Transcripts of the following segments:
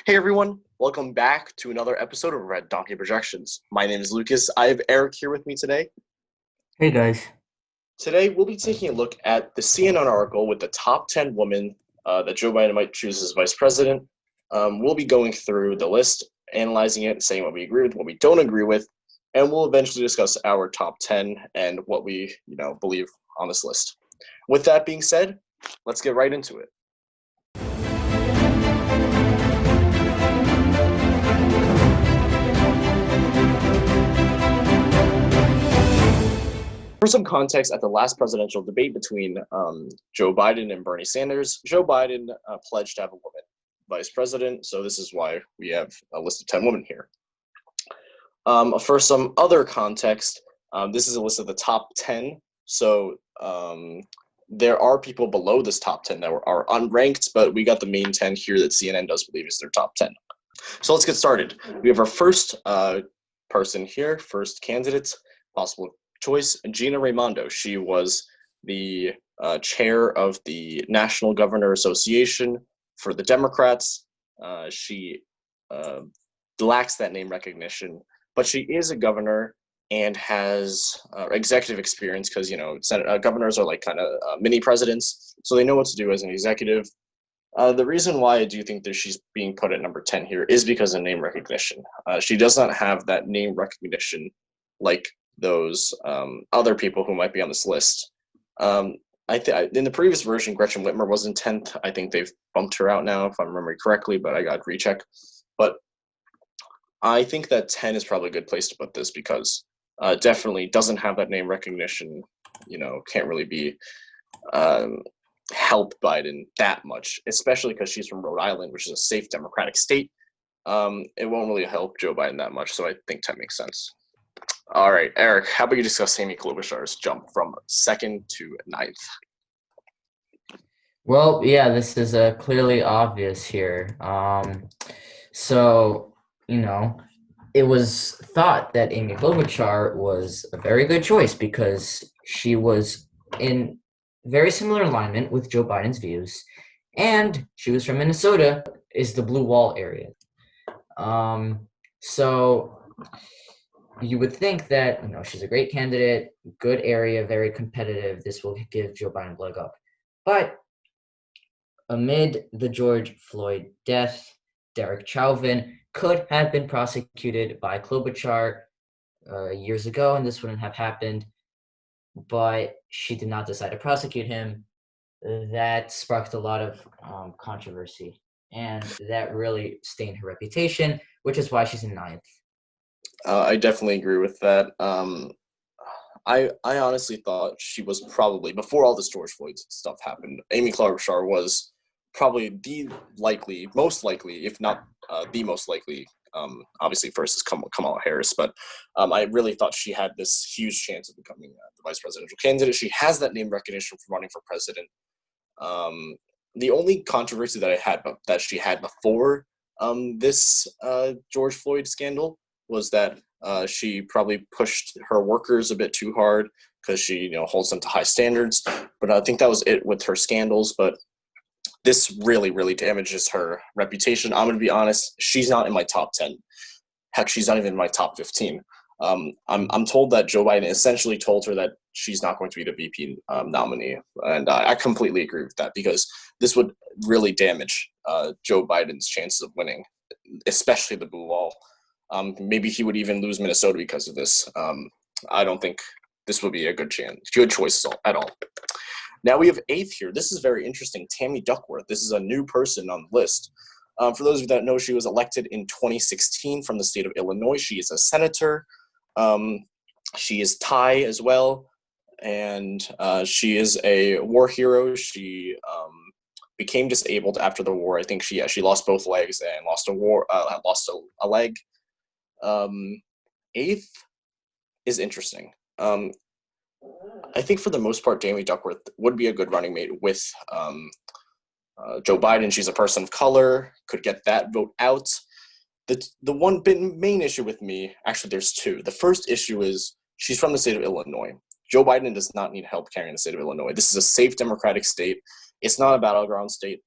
Hey everyone, welcome back to another episode of Red Donkey Projections. My name is Lucas. I have Eric here with me today. Hey guys. Today we'll be taking a look at the CNN article with the top 10 women that Joe Biden might choose as vice president. We'll be going through the list, analyzing it, saying what we agree with, what we don't agree with, and we'll eventually discuss our top 10 and what we, believe on this list. With that being said, let's get right into it. For some context, at the last presidential debate between Joe Biden and Bernie Sanders, Joe Biden pledged to have a woman vice president, so this is why we have a list of 10 women here. For some other context, this is a list of the top 10, so there are people below this top 10 that are unranked, but we got the main 10 here that CNN does believe is their top 10. So let's get started. We have our first person here, first candidate, possible choice, Gina Raimondo. She was the chair of the National Governor Association for the Democrats. She lacks that name recognition, but she is a governor and has executive experience because, governors are like kind of mini presidents, so they know what to do as an executive. The reason why I do think that she's being put at number 10 here is because of name recognition. She does not have that name recognition like those other people who might be on this list. In the previous version, Gretchen Whitmer was in 10th. I think they've bumped her out now, if I'm remembering correctly, but I got to recheck. But I think that 10 is probably a good place to put this because definitely doesn't have that name recognition, can't really be help Biden that much, especially because she's from Rhode Island, which is a safe Democratic state. It won't really help Joe Biden that much, so I think 10 makes sense. All right, Eric, how about you discuss Amy Klobuchar's jump from 2nd to 9th? Well, yeah, this is clearly obvious here. It was thought that Amy Klobuchar was a very good choice because she was in very similar alignment with Joe Biden's views, and she was from Minnesota, is the blue wall area. So you would think that, she's a great candidate, good area, very competitive. This will give Joe Biden a leg up. But amid the George Floyd death, Derek Chauvin could have been prosecuted by Klobuchar years ago, and this wouldn't have happened. But she did not decide to prosecute him. That sparked a lot of controversy, and that really stained her reputation, which is why she's in 9th. I definitely agree with that. I honestly thought she was probably, before all this George Floyd stuff happened, Amy Klobuchar was probably most likely, if not the most likely, obviously first is Kamala Harris, but I really thought she had this huge chance of becoming the vice presidential candidate. She has that name recognition from running for president. The only controversy that she had before this George Floyd scandal was that she probably pushed her workers a bit too hard because she, holds them to high standards. But I think that was it with her scandals. But this really, really damages her reputation. I'm going to be honest. She's not in my top 10. Heck, she's not even in my top 15. I'm told that Joe Biden essentially told her that she's not going to be the VP nominee. And I completely agree with that because this would really damage Joe Biden's chances of winning, especially the blue wall. Maybe he would even lose Minnesota because of this. I don't think this would be a good choice at all. Now we have 8th here. This is very interesting. Tammy Duckworth. This is a new person on the list. For those of you that know, she was elected in 2016 from the state of Illinois. She is a senator. She is Thai as well, and she is a war hero. She became disabled after the war. I think she lost both legs and lost a leg. 8th is interesting. I think for the most part, Tammy Duckworth would be a good running mate with Joe Biden. She's a person of color, could get that vote out. The one main issue with me, actually there's two. The first issue is she's from the state of Illinois. Joe Biden does not need help carrying the state of Illinois. This is a safe Democratic state. It's not a battleground state.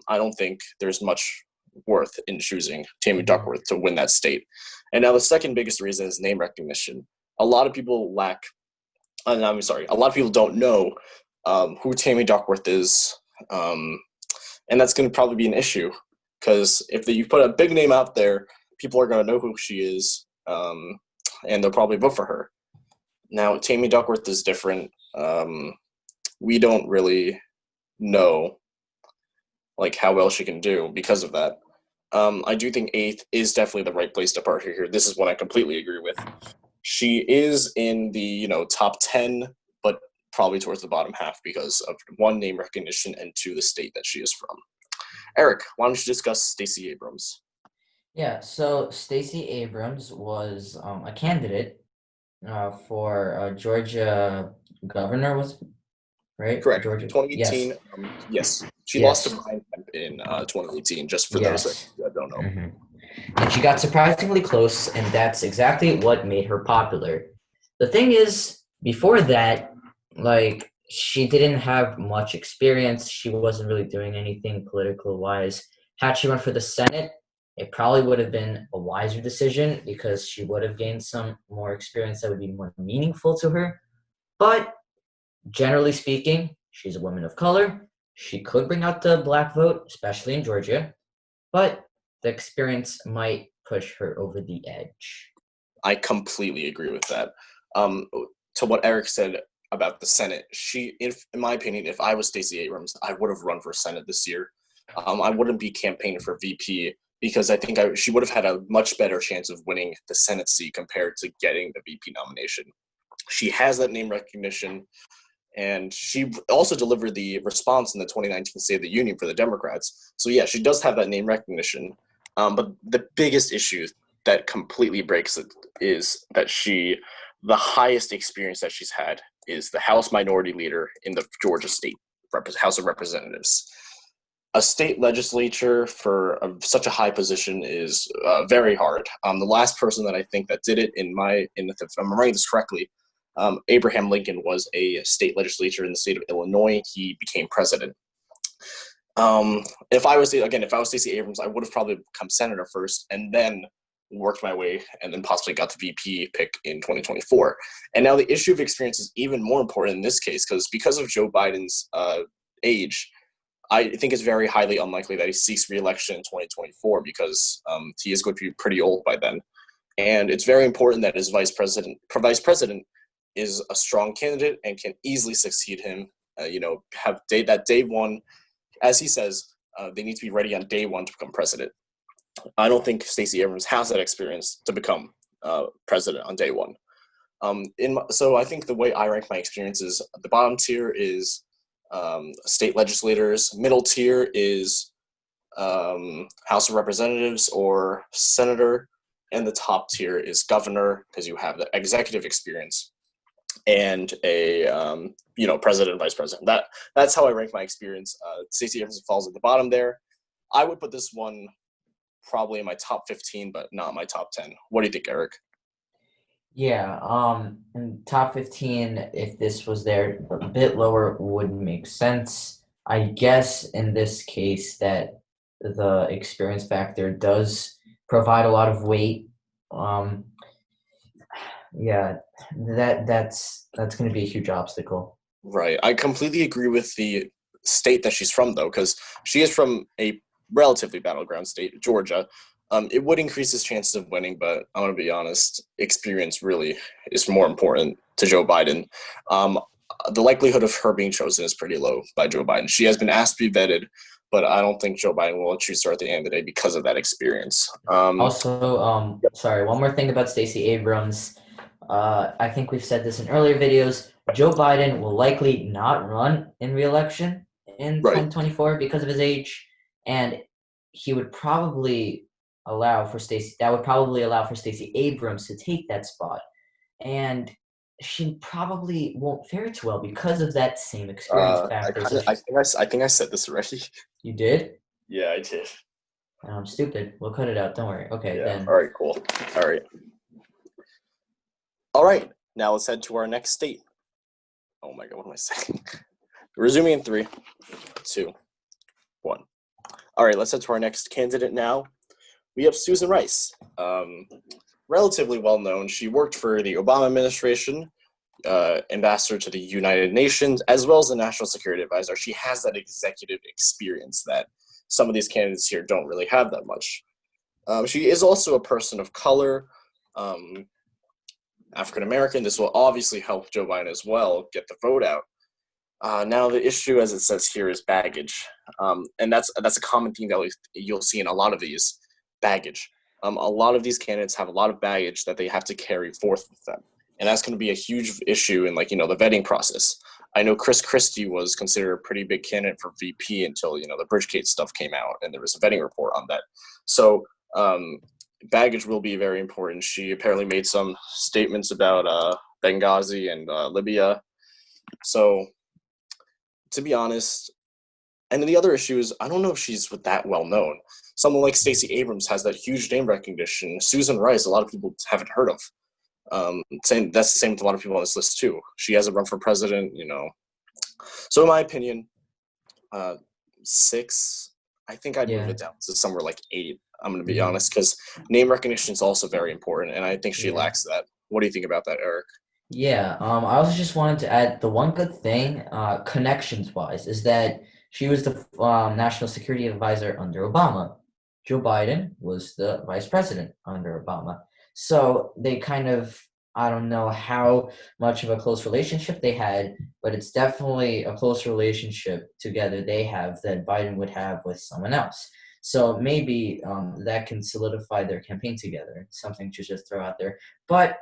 I don't think there's much, worth in choosing Tammy Duckworth to win that state. And now the second biggest reason is name recognition. A lot of people a lot of people don't know who Tammy Duckworth is, and that's going to probably be an issue because if you put a big name out there, people are going to know who she is, and they'll probably vote for her. Now, Tammy Duckworth is different. We don't really know how well she can do because of that. I do think 8th is definitely the right place to put her here. This is what I completely agree with. She is in the top 10, but probably towards the bottom half because of 1, name recognition, and 2, the state that she is from. Eric, why don't you discuss Stacey Abrams? Yeah, so Stacey Abrams was a candidate for Georgia governor, was it? Right? Correct. Georgia. 2018. Yes. Yes. She Yes. lost to Brian Kemp in 2018, just for Yes. those that don't know. Mm-hmm. And she got surprisingly close, and that's exactly what made her popular. The thing is, before that, she didn't have much experience. She wasn't really doing anything political-wise. Had she run for the Senate, it probably would have been a wiser decision because she would have gained some more experience that would be more meaningful to her. But generally speaking, she's a woman of color. She could bring out the black vote, especially in Georgia. But the experience might push her over the edge. I completely agree with that. To what Eric said about the Senate, in my opinion, if I was Stacey Abrams, I would have run for Senate this year. I wouldn't be campaigning for VP because I think she would have had a much better chance of winning the Senate seat compared to getting the VP nomination. She has that name recognition, and she also delivered the response in the 2019 State of the Union for the Democrats. So yeah, she does have that name recognition. But the biggest issue that completely breaks it is that the highest experience that she's had is the House Minority Leader in the Georgia State House of Representatives. A state legislature for such a high position is very hard. The last person that I think that did it, if I'm remembering this correctly, Abraham Lincoln was a state legislator in the state of Illinois. He became president. If I was Stacey Abrams, I would have probably become senator first and then worked my way and then possibly got the VP pick in 2024. And now the issue of experience is even more important in this case because of Joe Biden's age. I think it's very highly unlikely that he seeks re-election in 2024 because he is going to be pretty old by then. And it's very important that his vice president is a strong candidate and can easily succeed him. Have that day one. As he says, they need to be ready on day one to become president. I don't think Stacey Abrams has that experience to become president on day one. So I think the way I rank my experiences, the bottom tier is state legislators, middle tier is House of Representatives or senator, and the top tier is governor because you have the executive experience and a president and vice president. That's how I rank my experience. Stacey Abrams falls at the bottom there. I would put this one probably in my top 15, but not my top 10. What do you think, Eric? Yeah, in top 15, if this was there, a bit lower would make sense. I guess in this case that the experience factor does provide a lot of weight. Yeah, that's going to be a huge obstacle. Right. I completely agree with the state that she's from, though, because she is from a relatively battleground state, Georgia. It would increase his chances of winning, but I'm going to be honest, experience really is more important to Joe Biden. The likelihood of her being chosen is pretty low by Joe Biden. She has been asked to be vetted, but I don't think Joe Biden will choose her at the end of the day because of that experience. Sorry, one more thing about Stacey Abrams. I think we've said this in earlier videos. Joe Biden will likely not run in re-election in 2024 because of his age, and he would probably allow for Stacey Abrams to take that spot, and she probably won't fare too well because of that same experience factor. I think I said this already. You did? Yeah, I did. I'm stupid. We'll cut it out. Don't worry. Okay, then. All right, cool. All right, now let's head to our next state. Oh my God, what am I saying? Resuming in 3, 2, 1. All right, let's head to our next candidate now. We have Susan Rice. Relatively well known. She worked for the Obama administration, ambassador to the United Nations, as well as the National Security Advisor. She has that executive experience that some of these candidates here don't really have that much. She is also a person of color, African American. This will obviously help Joe Biden as well get the vote out. Now the issue, as it says here, is baggage, and that's a common theme that you'll see in a lot of these, baggage. A lot of these candidates have a lot of baggage that they have to carry forth with them, and that's going to be a huge issue in the vetting process. I know Chris Christie was considered a pretty big candidate for VP until the Bridgegate stuff came out and there was a vetting report on that. So baggage will be very important. She apparently made some statements about Benghazi and Libya. So to be honest, and then the other issue is I don't know if she's that well known. Someone like Stacey Abrams has that huge name recognition. Susan Rice, a lot of people haven't heard of. That's the same with a lot of people on this list too. She hasn't run for president, So in my opinion, 6. I think I'd move it down to somewhere like 8. I'm going to be honest, because name recognition is also very important, and I think she lacks that. What do you think about that, Eric? Yeah, I also just wanted to add the one good thing, connections-wise, is that she was the National Security Advisor under Obama. Joe Biden was the Vice President under Obama. So they kind of, I don't know how much of a close relationship they had, but it's definitely a close relationship together they have that Biden would have with someone else. So maybe that can solidify their campaign together, something to just throw out there. But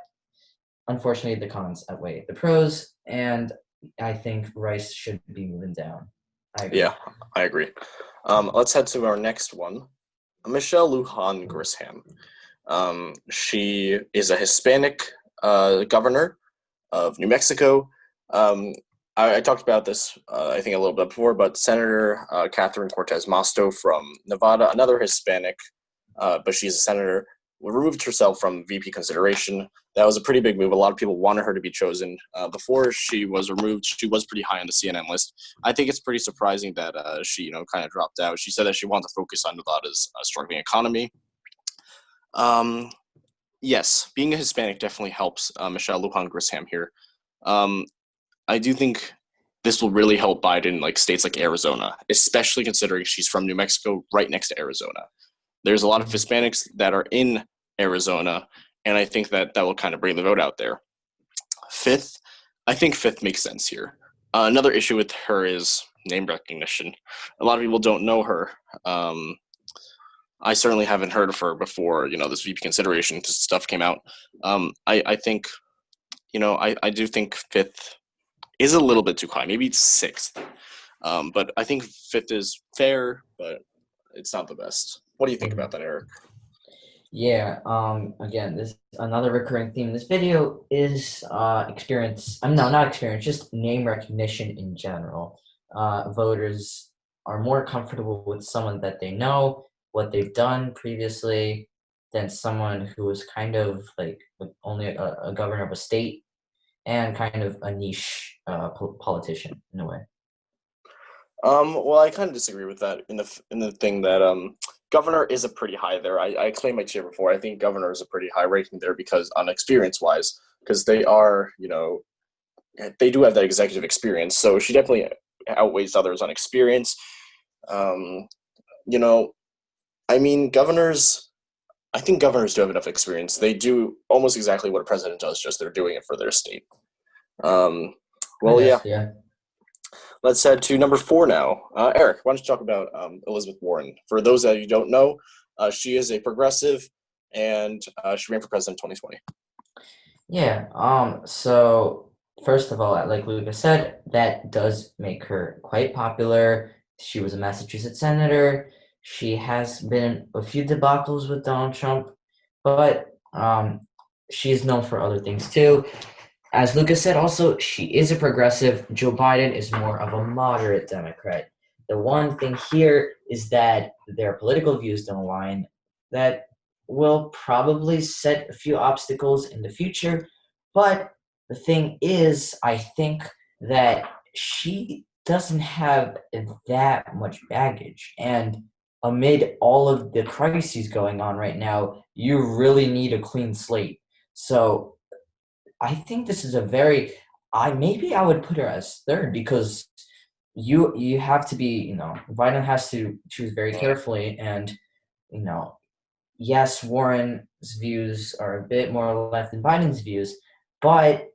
unfortunately, the cons outweigh the pros, and I think Rice should be moving down. I agree. Yeah, I agree. Let's head to our next one. Michelle Lujan Grisham. She is a Hispanic governor of New Mexico. I talked about this, I think, a little bit before, but Senator Catherine Cortez Masto from Nevada, another Hispanic, but she's a senator, removed herself from VP consideration. That was a pretty big move. A lot of people wanted her to be chosen. Before she was removed, she was pretty high on the CNN list. I think it's pretty surprising that she, kind of dropped out. She said that she wanted to focus on Nevada's struggling economy. Yes, being a Hispanic definitely helps Michelle Lujan Grisham here. I do think this will really help Biden, like states like Arizona, especially considering she's from New Mexico, right next to Arizona. There's a lot of Hispanics that are in Arizona, and I think that will kind of bring the vote out there. 5th, I think 5th makes sense here. Another issue with her is name recognition. A lot of people don't know her. I certainly haven't heard of her before, this VP consideration stuff came out. I think, I do think 5th is a little bit too high. Maybe it's 6th. But I think 5th is fair, but it's not the best. What do you think about that, Eric? Yeah, again, this another recurring theme in this video is experience. Not experience, just name recognition in general. Voters are more comfortable with someone that they know, what they've done previously, than someone who is kind of like only a governor of a state and kind of a niche politician in a way. Well, I kind of disagree with that in the thing that governor is a pretty high there. I explained my tier before. I think governor is a pretty high ranking there because on experience-wise, because they are, they do have that executive experience. So she definitely outweighs others on experience. Governors, I think governors do have enough experience. They do almost exactly what a president does, just they're doing it for their state. Yeah. Let's head to number 4 now. Eric, why don't you talk about Elizabeth Warren? For those that you don't know, she is a progressive, and she ran for president in 2020. Yeah. So first of all, like Lucas said, that does make her quite popular. She was a Massachusetts senator. She has been a few debacles with Donald Trump, but she's known for other things too. As Lucas said, also, she is a progressive. Joe Biden is more of a moderate Democrat. The one thing here is that their political views don't align. That will probably set a few obstacles in the future. But the thing is, I think that she doesn't have that much baggage. And amid all of the crises going on right now, you really need a clean slate. So I think this is a very maybe I would put her as third because you have to be, Biden has to choose very carefully, and yes, Warren's views are a bit more left than Biden's views, but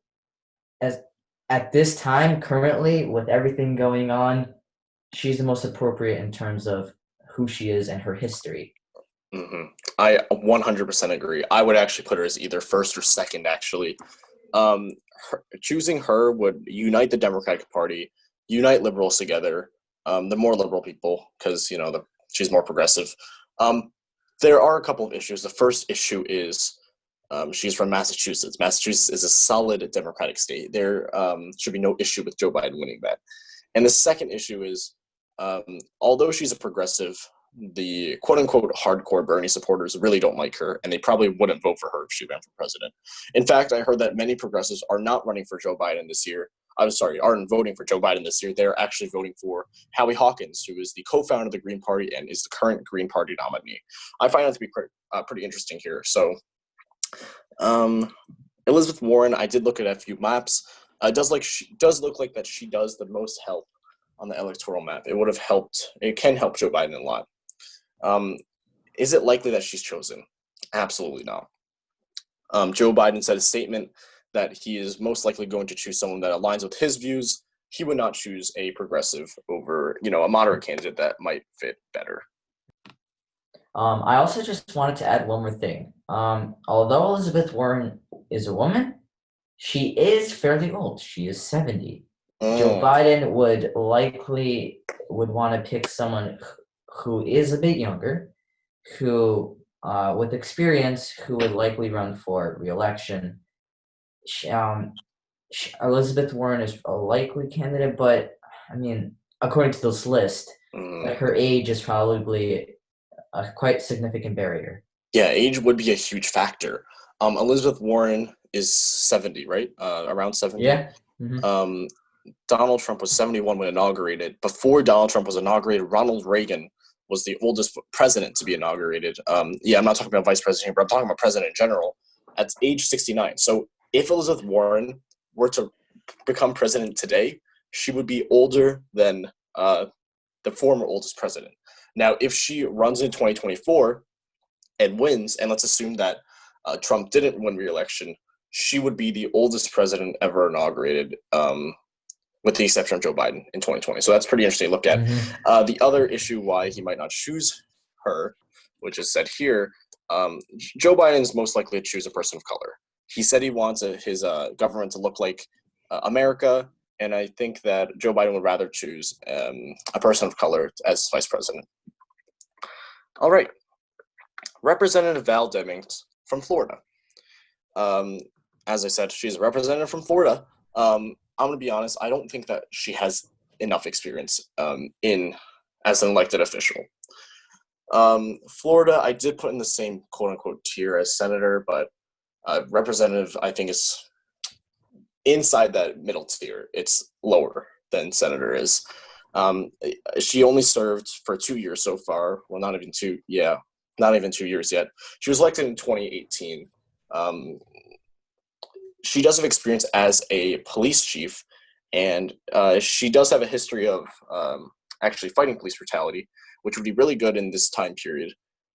as at this time, currently, with everything going on, she's the most appropriate in terms of who she is and her history. Mm-hmm. I 100% agree. I would actually put her as either first or second, actually. Choosing her would unite the Democratic Party, unite liberals together, the more liberal people, because, she's more progressive. There are a couple of issues. The first issue is she's from Massachusetts. Massachusetts is a solid Democratic state. There should be no issue with Joe Biden winning that. And the second issue is, although she's a progressive, the quote-unquote hardcore Bernie supporters really don't like her, and they probably wouldn't vote for her if she ran for president. In fact, I heard that many progressives are not running for Joe Biden this year. Aren't voting for Joe Biden this year. They're actually voting for Howie Hawkins, who is the co-founder of the Green Party and is the current Green Party nominee. I find that to be pretty interesting here. So, Elizabeth Warren, I did look at a few maps. It does look like that she does the most help on the electoral map. It can help Joe Biden a lot. Is it likely that she's chosen? Absolutely not. Joe Biden said a statement that he is most likely going to choose someone that aligns with his views. He would not choose a progressive over, a moderate candidate that might fit better. I also just wanted to add one more thing. Although Elizabeth Warren is a woman, she is fairly old. She is 70. Joe Biden would want to pick someone who is a bit younger, who with experience, who would likely run for re-election. Elizabeth Warren is a likely candidate, but I mean, according to this list, her age is probably a quite significant barrier. Yeah, age would be a huge factor. Elizabeth Warren is 70, right? Around 70. Yeah. Mm-hmm. Donald Trump was 71 when inaugurated. Before Donald Trump was inaugurated, Ronald Reagan was the oldest president to be inaugurated. I'm not talking about vice president here, but I'm talking about president in general. At age 69. So if Elizabeth Warren were to become president today, she would be older than the former oldest president. Now, if she runs in 2024 and wins, and let's assume that Trump didn't win re-election, she would be the oldest president ever inaugurated, with the exception of Joe Biden in 2020. So that's pretty interesting to look at. Mm-hmm. The other issue why he might not choose her, which is said here, Joe Biden is most likely to choose a person of color. He said he wants his government to look like America, and I think that Joe Biden would rather choose a person of color as vice president. All right. Representative Val Demings from Florida. As I said, she's a representative from Florida. I'm going to be honest, I don't think that she has enough experience as an elected official. Florida, I did put in the same quote-unquote tier as senator, but representative, I think, is inside that middle tier. It's lower than senator is. She only served for 2 years so far. Well, not even 2 years yet. She was elected in 2018. She does have experience as a police chief, and she does have a history of actually fighting police brutality, which would be really good in this time period.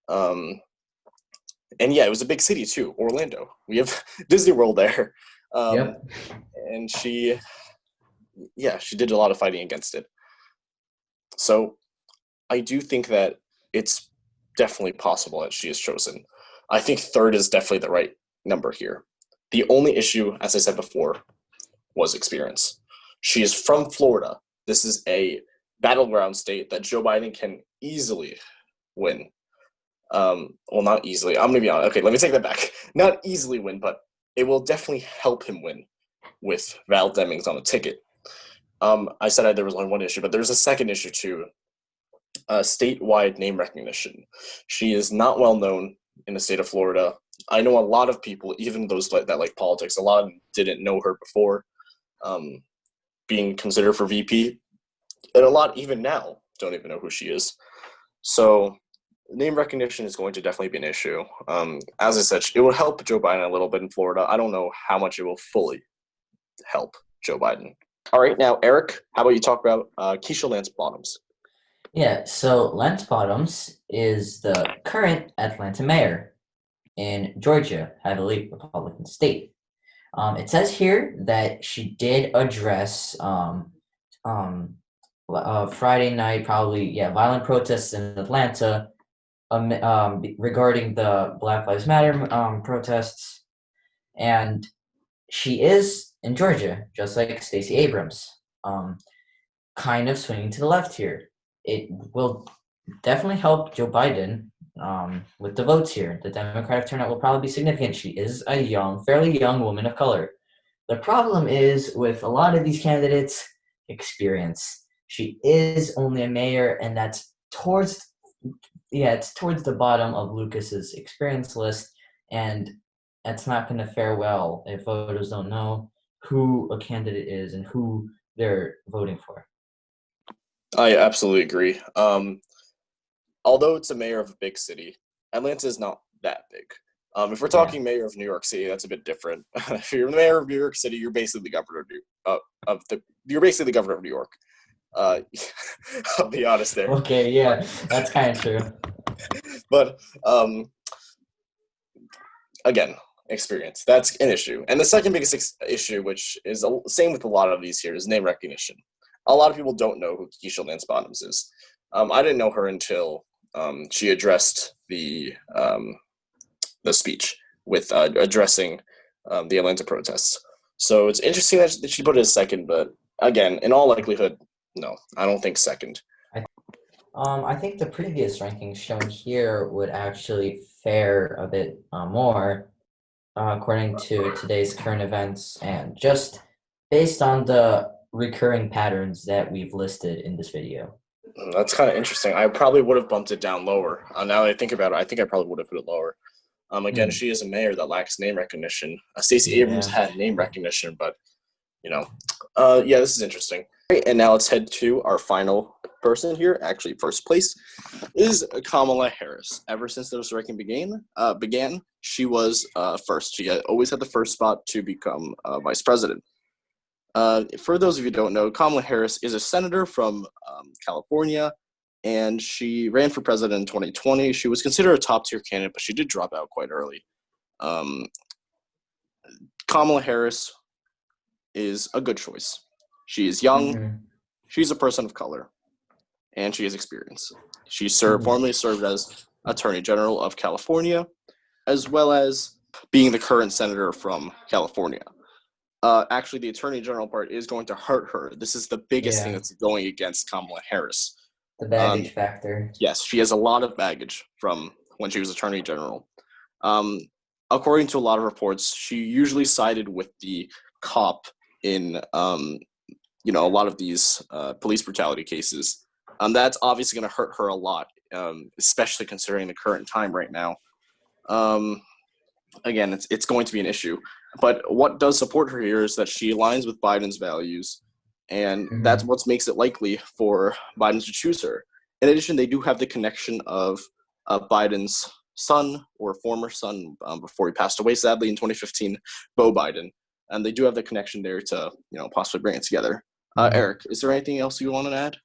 And yeah, it was a big city too, Orlando. We have Disney World there. Yep. And she did a lot of fighting against it. So I do think that it's definitely possible that she is chosen. I think third is definitely the right number here. The only issue, as I said before, was experience. She is from Florida. This is a battleground state that Joe Biden can easily win. Well, not easily. I'm going to be honest. Okay, let me take that back. Not easily win, but it will definitely help him win with Val Demings on the ticket. I said there was only one issue, but there's a second issue too. Statewide name recognition. She is not well known in the state of Florida. I know a lot of people, even those that like politics, a lot of them didn't know her before being considered for VP. And a lot, even now, don't even know who she is. So name recognition is going to definitely be an issue. As I said, it will help Joe Biden a little bit in Florida. I don't know how much it will fully help Joe Biden. All right, now, Eric, how about you talk about Keisha Lance Bottoms? Yeah, so Lance Bottoms is the current Atlanta mayor in Georgia, heavily Republican state. It says here that she did address Friday night, probably, violent protests in Atlanta regarding the Black Lives Matter protests. And she is in Georgia, just like Stacey Abrams, kind of swinging to the left here. It will definitely help Joe Biden with the votes here. The Democratic turnout will probably be significant. She is a fairly young woman of color. The problem is with a lot of these candidates, experience. She is only a mayor, and that's towards the bottom of Lucas's experience list, and that's not going to fare well if voters don't know who a candidate is and who they're voting for. I absolutely agree. Although it's a mayor of a big city, Atlanta is not that big. If we're talking mayor of New York City, that's a bit different. If you're the mayor of New York City, you're basically the governor of New York. I'll be honest there. Okay, yeah, that's kind of true. But again, experience. That's an issue. And the second biggest issue, which is the same with a lot of these here, is name recognition. A lot of people don't know who Keisha Lance Bottoms is. I didn't know her until she addressed the speech with addressing the Atlanta protests. So it's interesting that she put it as second, but again, in all likelihood, no, I don't think second. I think the previous rankings shown here would actually fare a bit more according to today's current events and just based on the recurring patterns that we've listed in this video. That's kind of interesting. I probably would have bumped it down lower. Now that I think about it, I think I probably would have put it lower. Again, she is a mayor that lacks name recognition. Stacey Abrams had name recognition, but, this is interesting. Right, and now let's head to our final person here. Actually, first place is Kamala Harris. Ever since this ranking began, she was first. She always had the first spot to become vice president. For those of you who don't know, Kamala Harris is a senator from California, and she ran for president in 2020. She was considered a top-tier candidate, but she did drop out quite early. Kamala Harris is a good choice. She is young, she's a person of color, and she has experience. She formerly served as Attorney General of California, as well as being the current senator from California. Actually, the Attorney General part is going to hurt her. This is the biggest thing that's going against Kamala Harris. The baggage factor. Yes, she has a lot of baggage from when she was Attorney General. According to a lot of reports, she usually sided with the cop in, a lot of these police brutality cases. That's obviously going to hurt her a lot, especially considering the current time right now. Again, it's going to be an issue. But what does support her here is that she aligns with Biden's values, and that's what makes it likely for Biden to choose her. In addition, they do have the connection of Biden's son, or former son, before he passed away, sadly, in 2015, Beau Biden. And they do have the connection there to, possibly bring it together. Eric, is there anything else you want to add?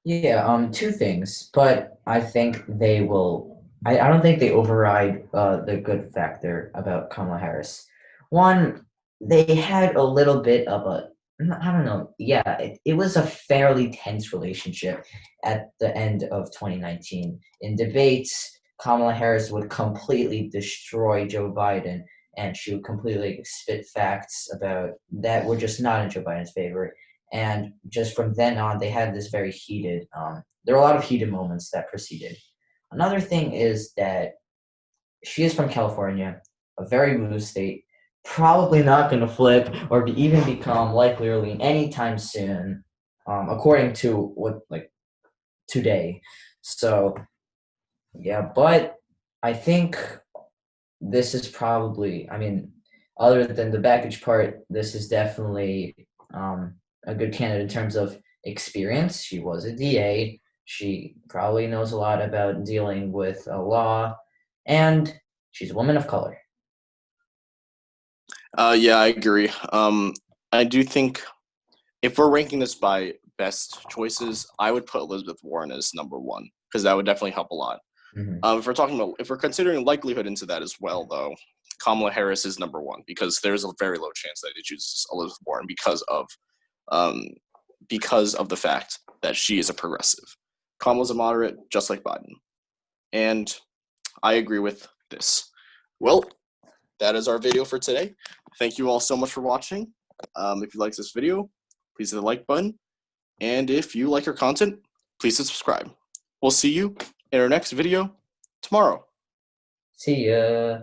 Yeah, two things, but I think they will. I don't think they override the good factor about Kamala Harris. One, they had a little bit of I don't know. Yeah, it was a fairly tense relationship at the end of 2019. In debates, Kamala Harris would completely destroy Joe Biden, and she would completely spit facts about that were just not in Joe Biden's favor. And just from then on, they had this very heated, there were a lot of heated moments that proceeded. Another thing is that she is from California, a very blue state, probably not going to flip or even become likely or lean anytime soon, according to today. So, yeah, but I think this is probably, other than the baggage part, this is definitely a good candidate in terms of experience. She was a DA. She probably knows a lot about dealing with a law, and she's a woman of color. Yeah, I agree. I do think if we're ranking this by best choices, I would put Elizabeth Warren as number one because that would definitely help a lot. Mm-hmm. If we're considering likelihood into that as well, though, Kamala Harris is number one because there's a very low chance that it chooses Elizabeth Warren because of the fact that she is a progressive. Kamala's a moderate, just like Biden, and I agree with this. Well, that is our video for today. Thank you all so much for watching. If you like this video, please hit the like button. And if you like our content, please subscribe. We'll see you in our next video tomorrow. See ya.